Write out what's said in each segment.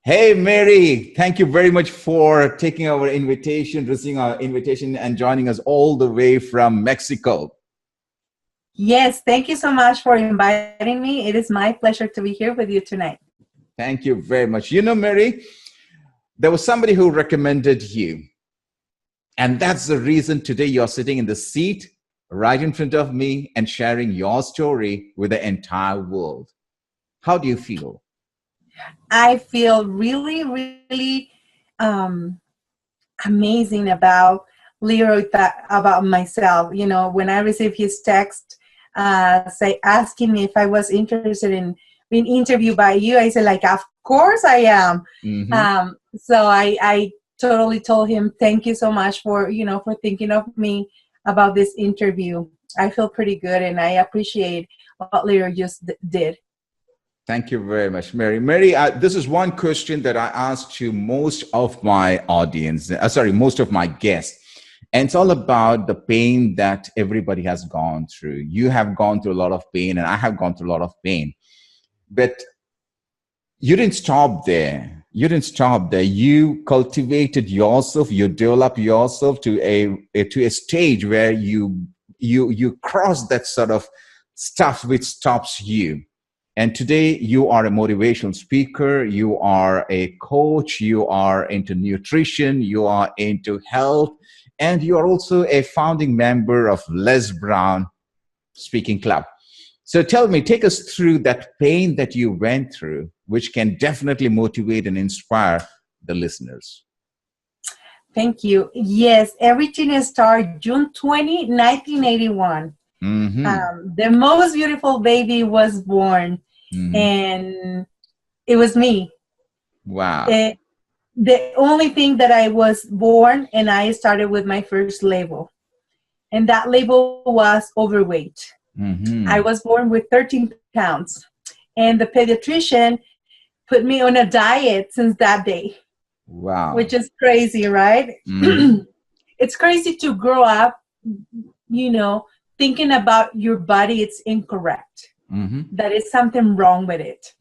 Hey, Mary, thank you very much for taking our invitation, receiving our invitation, and joining us all the way from Mexico. Yes, thank you so much for inviting me. It is my pleasure to be here with you tonight. Thank you very much. You know, Mary, there was somebody who recommended you. And that's the reason today you're sitting in the seat right in front of me and sharing your story with the entire world. How do you feel? I feel really um, amazing about Leroy, about myself. You know, when I received his text, asking me if I was interested in being interviewed by you, I said, like, of course I am. So I totally told him, thank you so much for, for thinking of me about this interview. I feel pretty good, and I appreciate what Leroy just did. Thank you very much, Mary. Mary, this is one question that I ask to most of my audience, most of my guests. And it's all about the pain that everybody has gone through. You have gone through a lot of pain, and I have gone through a lot of pain. But you didn't stop there. You didn't stop there. You cultivated yourself. You developed yourself to a stage where you cross that sort of stuff which stops you. And today you are a motivational speaker, you are a coach, you are into nutrition, you are into health, and you are also a founding member of Les Brown Speaking Club. So tell me, take us through that pain that you went through, which can definitely motivate and inspire the listeners. Thank you. Yes, everything started June 20, 1981. The most beautiful baby was born, and it was me. Wow. The only thing that I was born, and I started with my first label, and that label was overweight. I was born with 13 pounds, and the pediatrician put me on a diet since that day. Wow. Which is crazy, right? It's crazy to grow up, thinking about your body, it's incorrect. That is something wrong with it.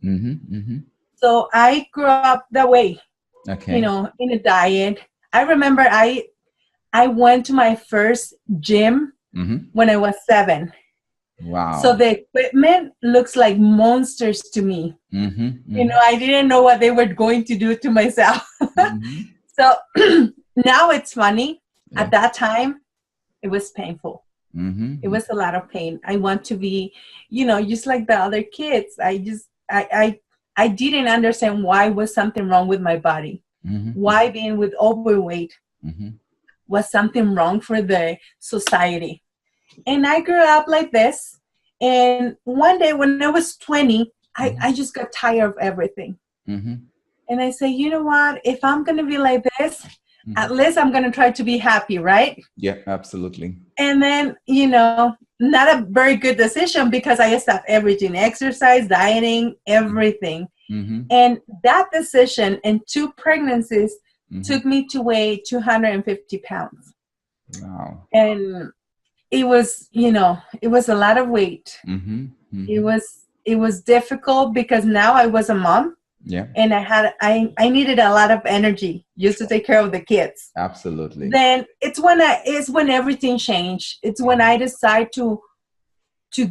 So I grew up that way, in a diet. I remember I went to my first gym when I was 7. Wow. So the equipment looks like monsters to me. I didn't know what they were going to do to myself. So now it's funny. At that time, it was painful. It was a lot of pain. I want to be, just like the other kids. I didn't understand why was something wrong with my body. Why being with overweight was something wrong for the society. And I grew up like this. And one day when I was 20, I just got tired of everything. And I say, you know what? If I'm going to be like this, at least I'm going to try to be happy, right? Yeah, absolutely. And then, not a very good decision because I stopped everything, exercise, dieting, everything. And that decision and 2 pregnancies took me to weigh 250 pounds. Wow. And it was, it was a lot of weight. It was difficult because now I was a mom. Yeah. And I needed a lot of energy just to take care of the kids. Absolutely. Then it's when everything changed. It's when I decided to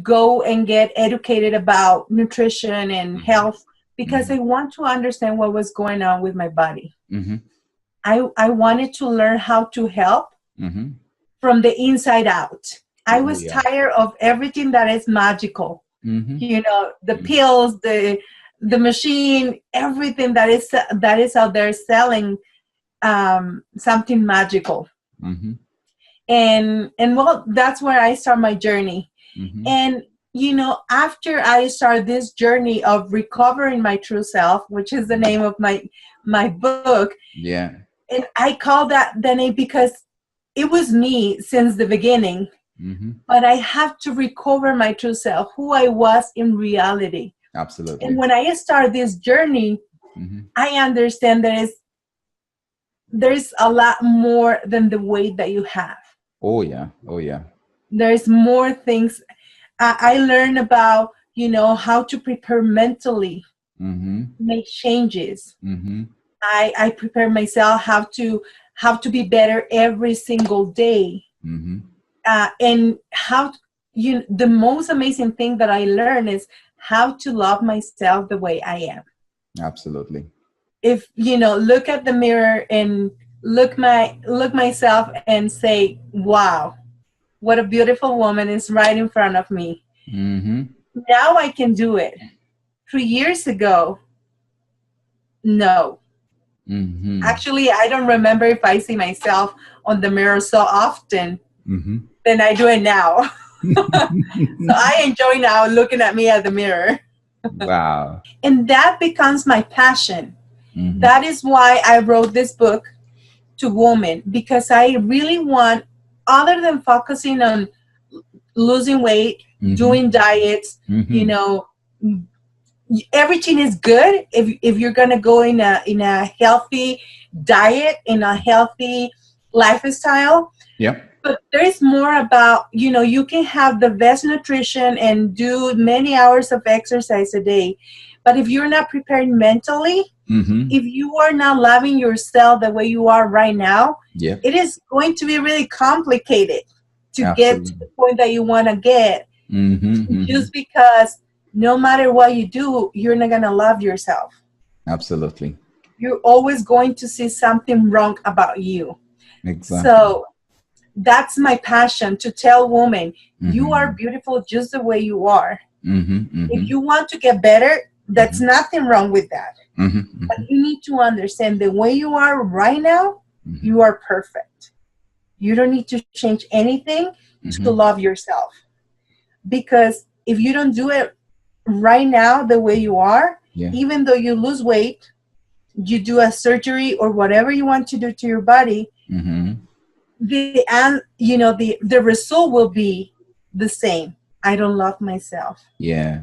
go and get educated about nutrition and health because I want to understand what was going on with my body. I wanted to learn how to help from the inside out. I was tired of everything that is magical. The pills, the machine, everything that is out there selling something magical. And well, that's where I start my journey. And after I start this journey of recovering my true self, which is the name of my book. Yeah. And I call that the name because it was me since the beginning. But I have to recover my true self, who I was in reality. Absolutely. And when I start this journey, I understand there's a lot more than the weight that you have. Oh yeah. There's more things. I learned about, how to prepare mentally make changes. Mm-hmm. I prepare myself how to be better every single day. Mm-hmm. And the most amazing thing that I learned is how to love myself the way I am. Absolutely. If look at the mirror and look myself and say, wow, what a beautiful woman is right in front of me. Mm-hmm. Now I can do it. 3 years ago, no. Mm-hmm. Actually, I don't remember if I see myself on the mirror so often than I do it now. So I enjoy now looking at me at the mirror. Wow. And that becomes my passion. Mm-hmm. That is why I wrote this book to women, because I really want, other than focusing on losing weight, doing diets, everything is good if you're gonna go in a healthy diet, in a healthy lifestyle. Yep. But there is more about, you can have the best nutrition and do many hours of exercise a day. But if you're not prepared mentally, if you are not loving yourself the way you are right now, it is going to be really complicated to get to the point that you want to get. Just because no matter what you do, you're not going to love yourself. Absolutely. You're always going to see something wrong about you. Exactly. So that's my passion, to tell women, you are beautiful just the way you are. If you want to get better, that's nothing wrong with that. But you need to understand the way you are right now, you are perfect. You don't need to change anything to love yourself. Because if you don't do it right now the way you are, even though you lose weight, you do a surgery or whatever you want to do to your body, the result will be the same. I don't love myself. Yeah.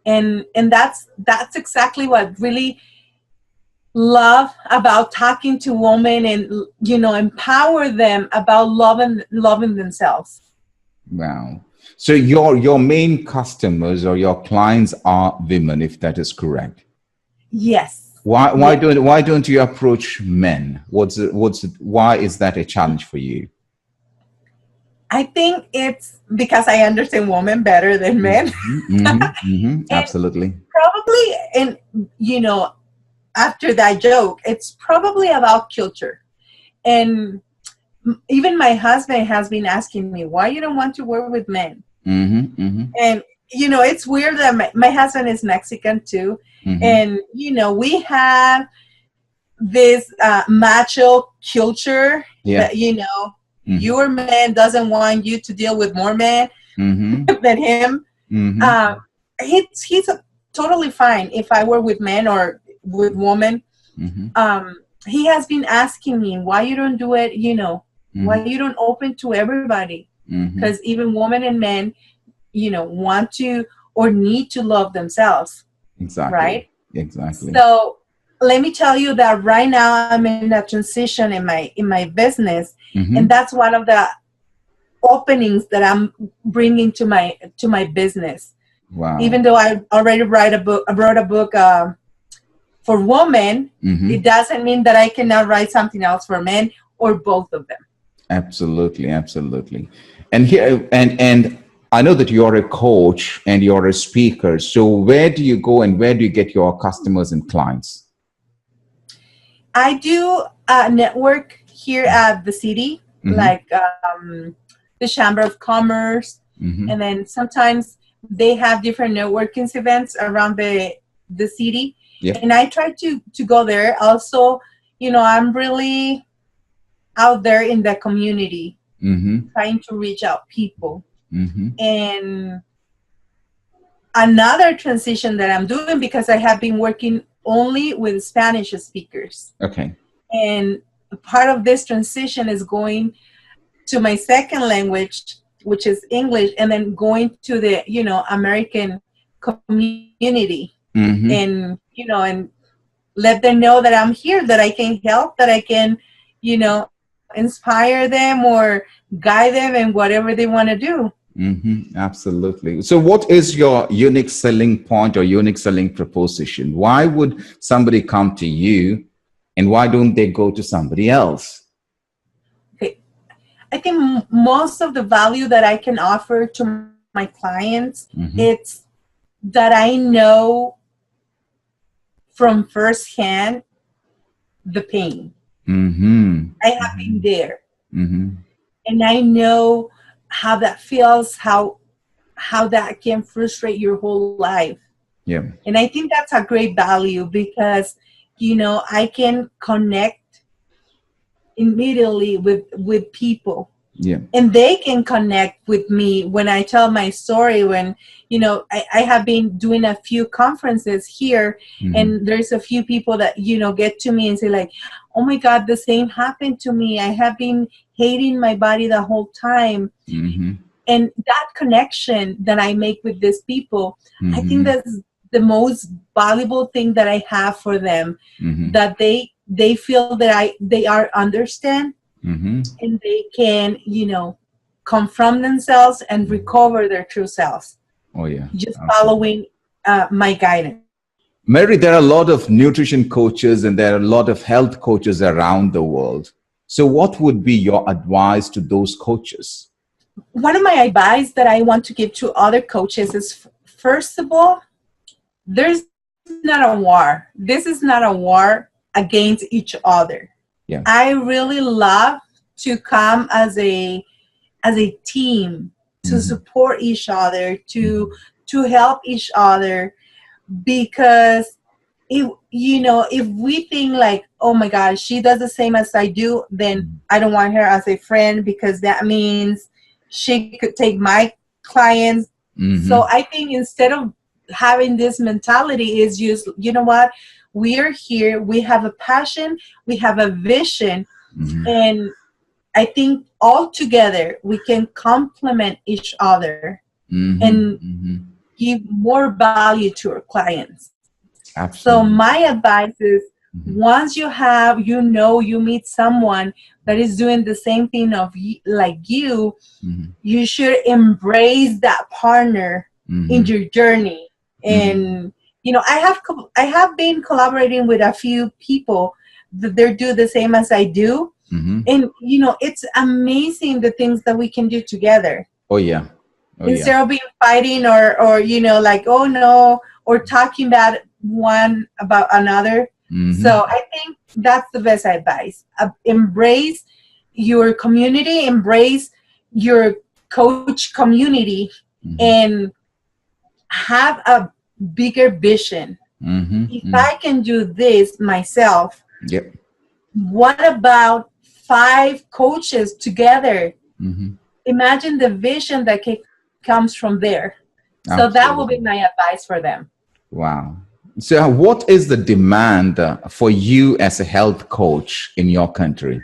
And that's exactly what really love about talking to women and empower them about loving themselves. Wow. So your main customers or your clients are women, if that is correct. Yes. Why don't you approach men? Why is that a challenge for you? I think it's because I understand women better than men. Absolutely. Probably, and after that joke, it's probably about culture. And even my husband has been asking me, why you don't want to work with men? And it's weird that my husband is Mexican too. And we have this macho culture that your man doesn't want you to deal with more men than him. He's totally fine if I were with men or with women. He has been asking me, why you don't do it, why you don't open to everybody? Because even women and men, want to or need to love themselves. Exactly. Right? Exactly. So let me tell you that right now I'm in a transition in my business, and that's one of the openings that I'm bringing to my business. Wow. Even though I already wrote a book for women, it doesn't mean that I cannot write something else for men or both of them. Absolutely, absolutely. And here and I know that you're a coach and you're a speaker. So where do you go and where do you get your customers and clients? I do a network here at the city, like the Chamber of Commerce, and then sometimes they have different networking events around the city, and I try to go there. Also, I'm really out there in the community, trying to reach out people. And another transition that I'm doing, because I have been working only with Spanish speakers. Okay. And part of this transition is going to my second language, which is English, and then going to the, American community and, and let them know that I'm here, that I can help, that I can, inspire them or guide them in whatever they want to do. Absolutely. So what is your unique selling point or unique selling proposition? Why would somebody come to you and why don't they go to somebody else? Okay. I think most of the value that I can offer to my clients, it's that I know from firsthand the pain. I have been there. And I know how that feels, how that can frustrate your whole life. Yeah. And I think that's a great value because, I can connect immediately with people. Yeah. And they can connect with me when I tell my story, when, I have been doing a few conferences here, and there's a few people that, get to me and say like, oh my God, the same happened to me. I have been hating my body the whole time. And that connection that I make with these people, I think that's the most valuable thing that I have for them, that they feel that they are understand. And they can, confront themselves and recover their true selves. Oh, yeah. Just following my guidance. Mary, there are a lot of nutrition coaches and there are a lot of health coaches around the world. So what would be your advice to those coaches? One of my advice that I want to give to other coaches is, first of all, there's not a war. This is not a war against each other. Yeah. I really love to come as a team to support each other, to help each other, because if we think like, oh my God, she does the same as I do, then I don't want her as a friend because that means she could take my clients. So I think instead of having this mentality, is just, you know what, we are here, we have a passion, we have a vision, and I think all together we can complement each other and give more value to our clients. Absolutely. So my advice is, once you meet someone that is doing the same thing like you, you should embrace that partner in your journey. And I have been collaborating with a few people that they do the same as I do. And it's amazing the things that we can do together. Oh yeah. Instead of being fighting or like, oh no, or talking bad one about another. So I think that's the best advice. Embrace your community, embrace your coach community, and have a bigger vision. If I can do this myself, what about 5 coaches together? Imagine the vision that comes from there. So that will be my advice for them. Wow. So what is the demand for you as a health coach in your country?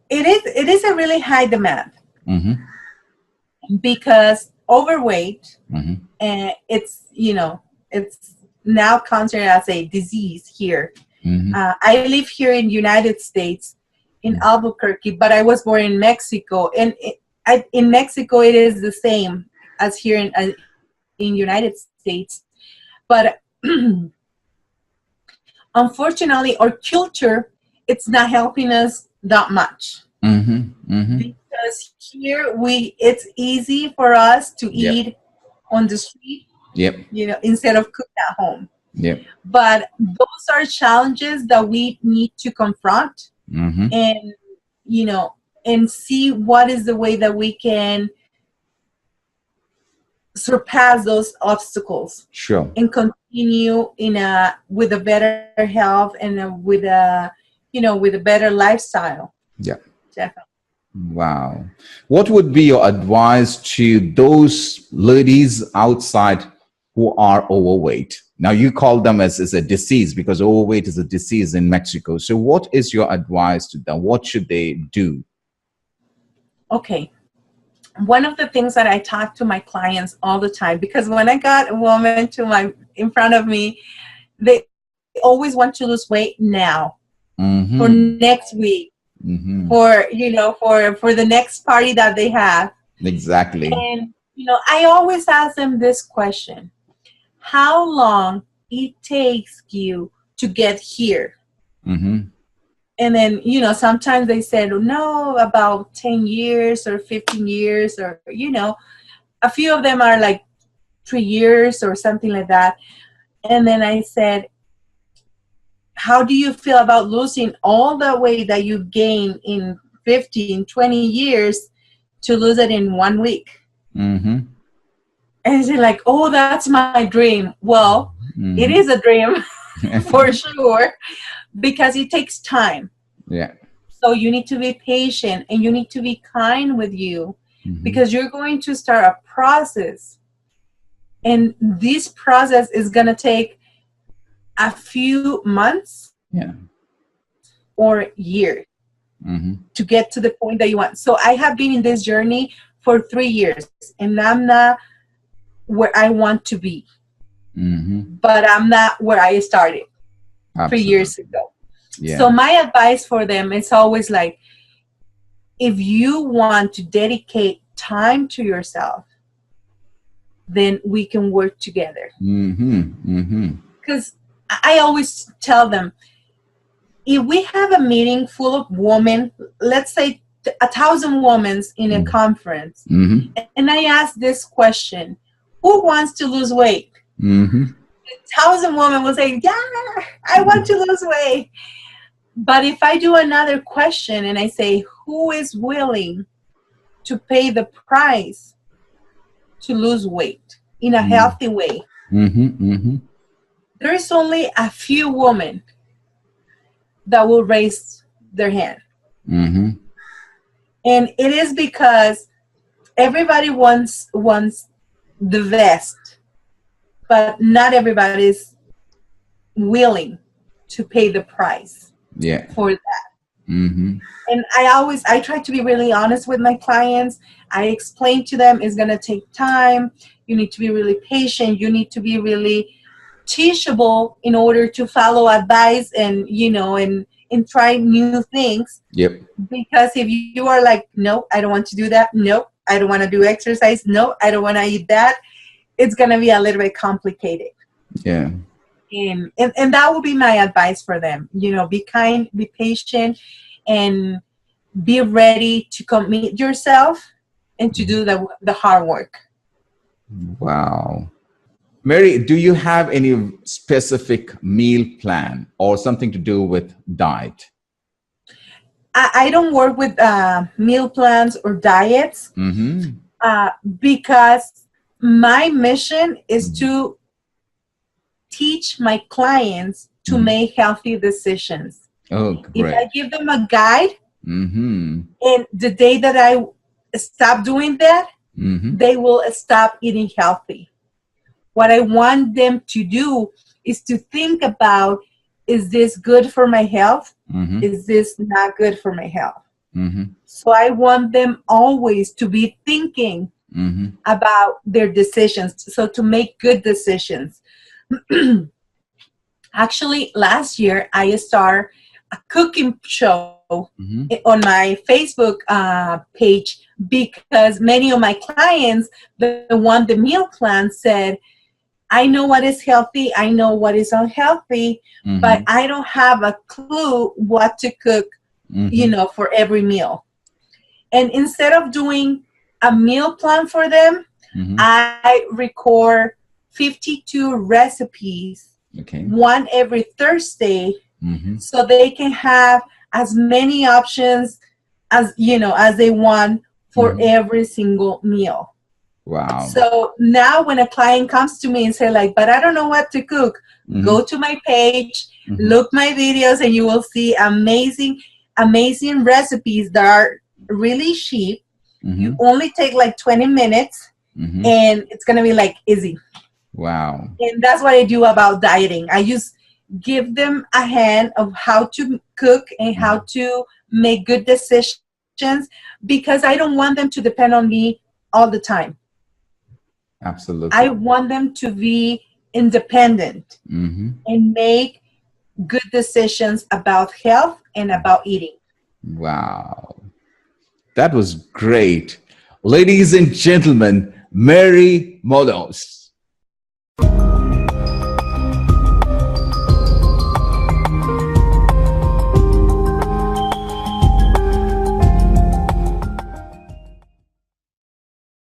It is a really high demand because overweight, and it's now considered as a disease here. I live here in the United States, in Albuquerque, but I was born in Mexico, and in Mexico it is the same as here in United States. But unfortunately, our culture, it's not helping us that much. Because here it's easy for us to eat on the street, instead of cooking at home. But those are challenges that we need to confront, and and see what is the way that we can surpass those obstacles. Sure. And continue with a better health and with a better lifestyle. Yeah. Definitely. Wow. What would be your advice to those ladies outside who are overweight? Now you call them as a disease because overweight is a disease in Mexico. So what is your advice to them? What should they do? Okay. One of the things that I talk to my clients all the time, because when I got a woman in front of me, they always want to lose weight now, for next week, for the next party that they have. Exactly. And, I always ask them this question: how long it takes you to get here? Mm-hmm. And then, sometimes they said, no, about 10 years or 15 years, or, a few of them are like 3 years or something like that. And then I said, how do you feel about losing all the weight that you gain in 15, 20 years to lose it in 1 week? Mm-hmm. And they're like, oh, that's my dream. Well, it Mm-hmm. is a dream for sure, because it takes time. Yeah. So you need to be patient and you need to be kind with you, Mm-hmm. because you're going to start a process. And this process is going to take a few months Yeah. or years Mm-hmm. to get to the point that you want. So I have been in this journey for 3 years, and I'm not where I want to be, Mm-hmm. but I'm not where I started 3 Absolutely. years ago. Yeah. So my advice for them is always like, if you want to dedicate time to yourself, then we can work together. Mm-hmm. Mm-hmm. Because I always tell them, if we have a meeting full of women, let's say 1,000 women in a conference, Mm-hmm. and I ask this question: who wants to lose weight? Mm-hmm. 1,000 women will say, yeah, I want to lose weight. But if I do another question and I say, who is willing to pay the price to lose weight in a healthy way? Mm-hmm. Mm-hmm. There is only a few women that will raise their hand. Mm-hmm. And it is because everybody wants the best, but not everybody is willing to pay the price Yeah. for that. Mm-hmm. And I try to be really honest with my clients. I explain to them it's going to take time. You need to be really patient. You need to be really teachable in order to follow advice and, and try new things. Yep. Because if you are like, no, I don't want to do that. No, I don't want to do exercise. No, I don't want to eat that. It's going to be a little bit complicated. Yeah. And that would be my advice for them. Be kind, be patient, and be ready to commit yourself and to do the hard work. Wow. Mary, do you have any specific meal plan or something to do with diet? I don't work with meal plans or diets Mm-hmm. because my mission is to teach my clients to make healthy decisions. Oh, If great. I give them a guide, Mm-hmm. and the day that I stop doing that, Mm-hmm. they will stop eating healthy. What I want them to do is to think about, is this good for my health? Mm-hmm. Is this not good for my health? Mm-hmm. So I want them always to be thinking about their decisions, so to make good decisions. Actually, last year, I started a cooking show on my Facebook page, because many of my clients that want the meal plan said, I know what is healthy, I know what is unhealthy, but I don't have a clue what to cook, for every meal. And instead of doing a meal plan for them, I record 52 recipes, one every Thursday, so they can have as many options as they want for every single meal. Wow. So now when a client comes to me and say like, but I don't know what to cook, go to my page, look my videos, and you will see amazing recipes that are really cheap. You only take like 20 minutes and it's going to be like easy. Wow. And that's what I do about dieting. I just give them a hand of how to cook and how to make good decisions, because I don't want them to depend on me all the time. Absolutely. I want them to be independent and make good decisions about health and about eating. Wow. That was great. Ladies and gentlemen, Mary Modos.